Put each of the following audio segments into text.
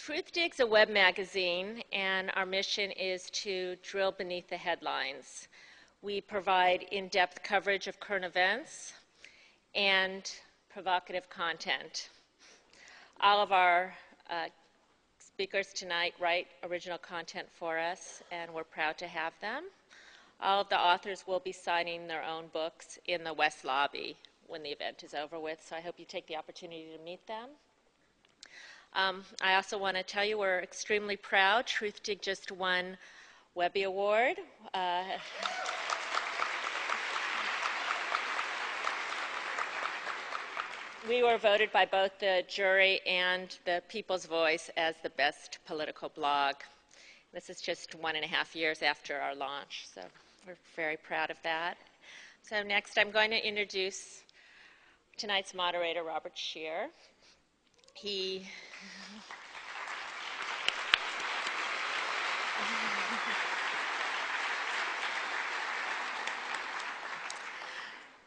Truthdig's a web magazine, and our mission is to drill beneath the headlines. We provide in-depth coverage of current events and provocative content. All of our speakers tonight write original content for us, and we're proud to have them. All of the authors will be signing their own books in the West Lobby when the event is over with, so I hope you take the opportunity to meet them. I also want to tell you we're extremely proud. Truthdig just won Webby Award. We were voted by both the jury and the People's Voice as the best political blog. This is just 1.5 years after our launch, so we're very proud of that. So next I'm going to introduce tonight's moderator, Robert Scheer.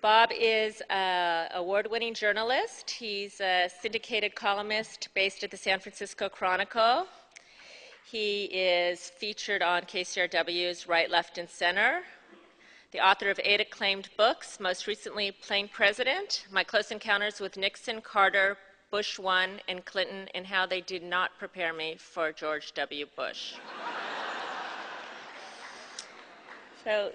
Bob is an award-winning journalist. He's a syndicated columnist based at the San Francisco Chronicle. He is featured on KCRW's Right, Left, and Center. The author of 8 acclaimed books, most recently Plain President, My Close Encounters with Nixon, Carter, Bush 1, and Clinton, and How They Did Not Prepare Me for George W. Bush. So,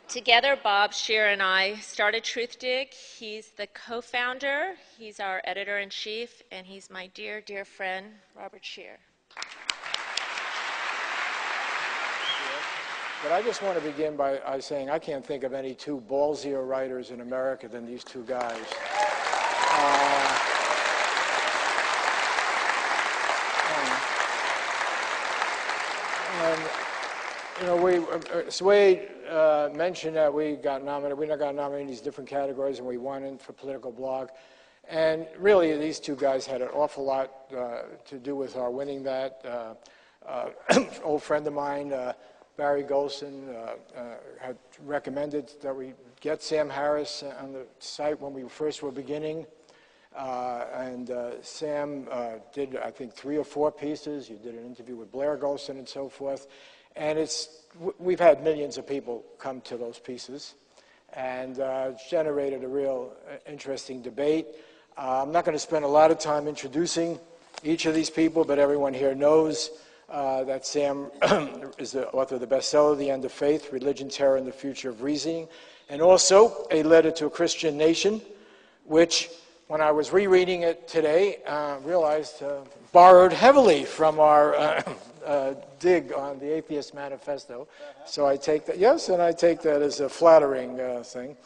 together, Bob, Scheer, and I started Truthdig. He's the co-founder, he's our editor-in-chief, and he's my dear, dear friend, Robert Scheer. But I just want to begin by saying I can't think of any two ballsier writers in America than these two guys. You know, Swade mentioned that we got nominated. We got nominated in these different categories, and we won in for political blog. And really, these two guys had an awful lot to do with our winning that. Old friend of mine, Barry Golson, had recommended that we get Sam Harris on the site when we first were beginning. Sam did, I think, 3 or 4 pieces. You did an interview with Blair Golson and so forth. And we've had millions of people come to those pieces. And it's generated a real interesting debate. I'm not going to spend a lot of time introducing each of these people, but everyone here knows that Sam is the author of the bestseller, The End of Faith, Religion, Terror, and the Future of Reasoning, and also A Letter to a Christian Nation, which, when I was rereading it today, realized borrowed heavily from our dig on the Atheist Manifesto. So I take that, yes, and I take that as a flattering thing.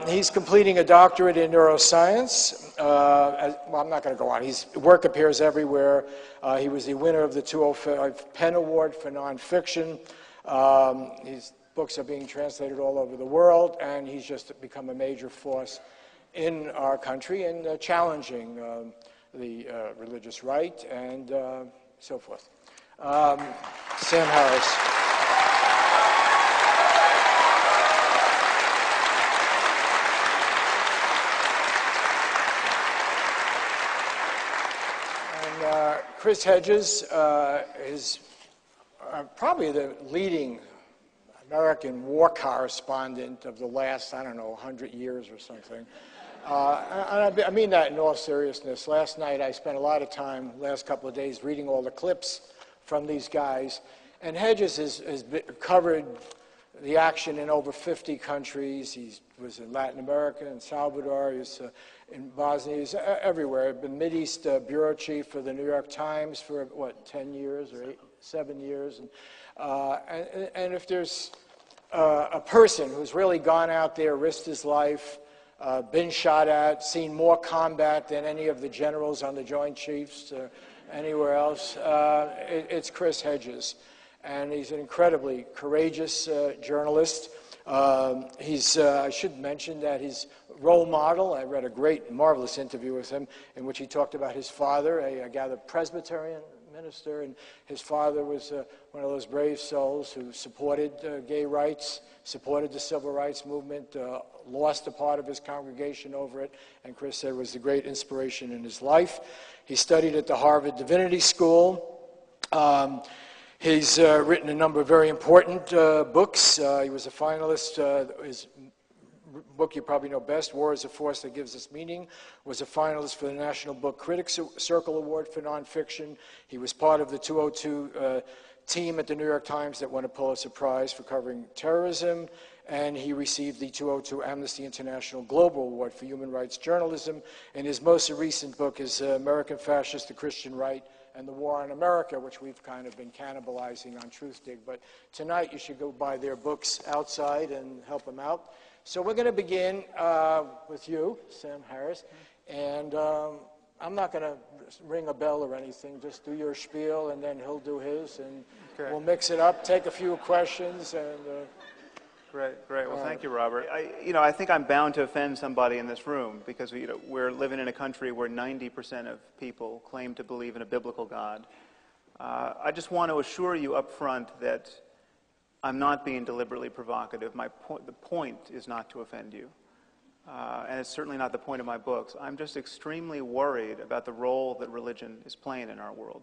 He's completing a doctorate in neuroscience. Well, I'm not going to go on. His work appears everywhere. He was the winner of the 2005 Penn Award for nonfiction. His books are being translated all over the world, and he's just become a major force in our country in challenging the religious right and so forth. Sam Harris. Chris Hedges is probably the leading American war correspondent of the last, I don't know, 100 years or something. And I mean that in all seriousness. Last night I spent a lot of time, last couple of days, reading all the clips from these guys. And Hedges has covered the action in over 50 countries. He was in Latin America, in Salvador, he was in Bosnia, he's everywhere. Been Mideast bureau chief for the New York Times for, 10 years or 7 years. And if there's a person who's really gone out there, risked his life, been shot at, seen more combat than any of the generals on the Joint Chiefs or anywhere else, it's Chris Hedges. And he's an incredibly courageous journalist. I should mention that his role model, I read a great, marvelous interview with him in which he talked about his father, I gather Presbyterian minister, and his father was one of those brave souls who supported gay rights, supported the civil rights movement lost a part of his congregation over it, and Chris said it was a great inspiration in his life. He studied at the Harvard Divinity School. He's written a number of very important books. He was a finalist. His book you probably know best, War is a Force That Gives Us Meaning, was a finalist for the National Book Critics Circle Award for Nonfiction. He was part of the 202 team at the New York Times that won a Pulitzer Prize for covering terrorism, and he received the 202 Amnesty International Global Award for Human Rights Journalism. And his most recent book is American Fascist, the Christian Right, and the War on America, which we've kind of been cannibalizing on Truthdig. But tonight you should go buy their books outside and help them out. So we're going to begin with you, Sam Harris, and I'm not going to ring a bell or anything. Just do your spiel, and then he'll do his, and we'll mix it up, take a few questions, and... Great. Well, thank you, Robert. I think I'm bound to offend somebody in this room because we're living in a country where 90% of people claim to believe in a biblical God. I just want to assure you up front that I'm not being deliberately provocative. The point is not to offend you. And it's certainly not the point of my books. I'm just extremely worried about the role that religion is playing in our world.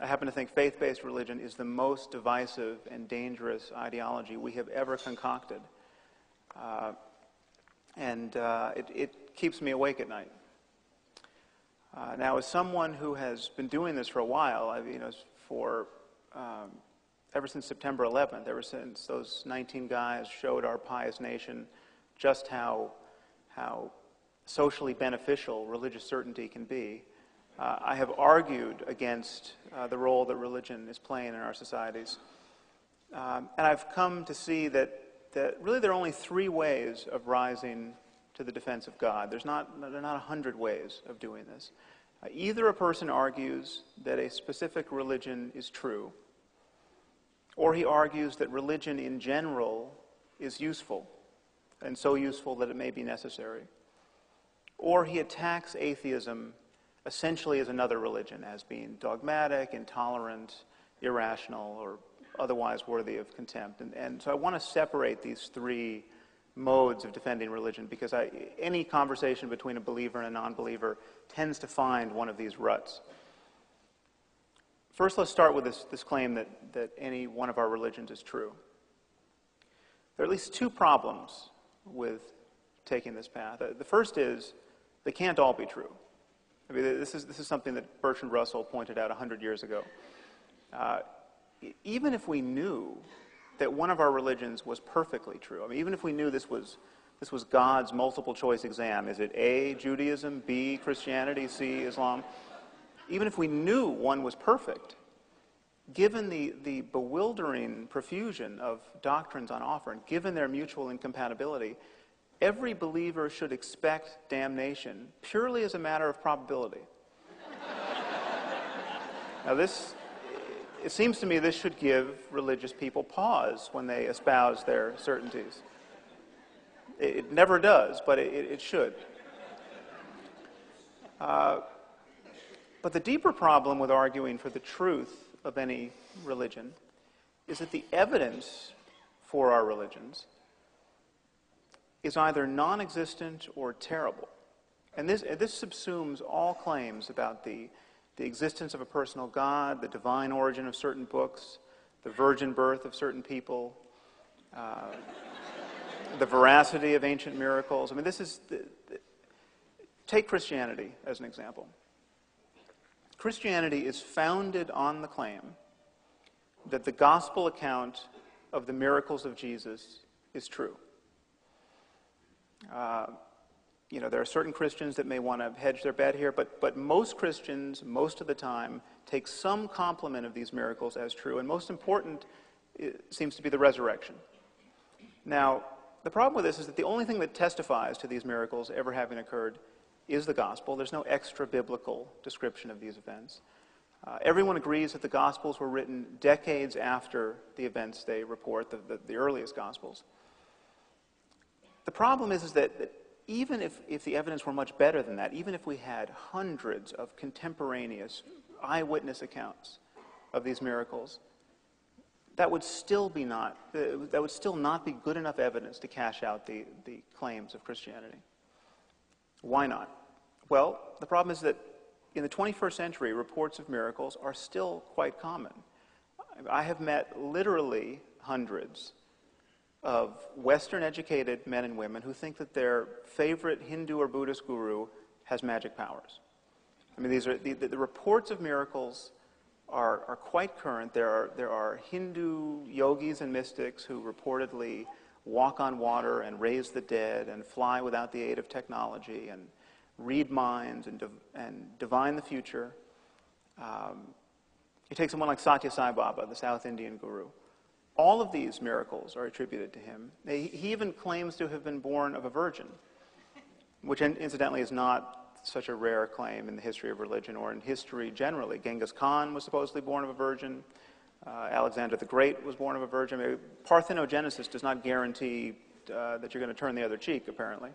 I happen to think faith-based religion is the most divisive and dangerous ideology we have ever concocted. It keeps me awake at night. Now, as someone who has been doing this for a while, ever since September 11th, ever since those 19 guys showed our pious nation just how socially beneficial religious certainty can be, I have argued against the role that religion is playing in our societies. And I've come to see that really there are only three ways of rising to the defense of God. There are not 100 ways of doing this. Either a person argues that a specific religion is true, or he argues that religion in general is useful, and so useful that it may be necessary. Or he attacks atheism essentially as another religion, as being dogmatic, intolerant, irrational, or otherwise worthy of contempt. And so I want to separate these three modes of defending religion because any conversation between a believer and a non-believer tends to find one of these ruts. First, let's start with this claim that any one of our religions is true. There are at least two problems with taking this path. The first is they can't all be true. I mean, this is something that Bertrand Russell pointed out 100 years ago. Even if we knew that one of our religions was perfectly true, I mean, even if we knew this was God's multiple choice exam, is it A, Judaism, B, Christianity, C, Islam? Even if we knew one was perfect, given the bewildering profusion of doctrines on offer, and given their mutual incompatibility, every believer should expect damnation purely as a matter of probability. Now it seems to me this should give religious people pause when they espouse their certainties. It never does, but it should. But the deeper problem with arguing for the truth of any religion is that the evidence for our religions is either non-existent or terrible. And this subsumes all claims about the existence of a personal God, the divine origin of certain books, the virgin birth of certain people, the veracity of ancient miracles. I mean, take Christianity as an example. Christianity is founded on the claim that the gospel account of the miracles of Jesus is true. There are certain Christians that may want to hedge their bet here, but most Christians, most of the time, take some complement of these miracles as true, and most important seems to be the resurrection. Now, the problem with this is that the only thing that testifies to these miracles ever having occurred is the gospel. There's no extra-biblical description of these events. Everyone agrees that the Gospels were written decades after the events they report, the earliest Gospels. The problem is that even if the evidence were much better than that, even if we had hundreds of contemporaneous eyewitness accounts of these miracles, that would still not be good enough evidence to cash out the claims of Christianity. Why not? Well, the problem is that in the 21st century, reports of miracles are still quite common. I have met literally hundreds of Western-educated men and women who think that their favorite Hindu or Buddhist guru has magic powers. I mean, these are the reports of miracles are quite current. There are Hindu yogis and mystics who reportedly walk on water and raise the dead and fly without the aid of technology and read minds and divine the future. You take someone like Satya Sai Baba, the South Indian guru. All of these miracles are attributed to him. He even claims to have been born of a virgin, which incidentally is not such a rare claim in the history of religion or in history generally. Genghis Khan was supposedly born of a virgin. Alexander the Great was born of a virgin. Parthenogenesis does not guarantee that you're going to turn the other cheek, apparently.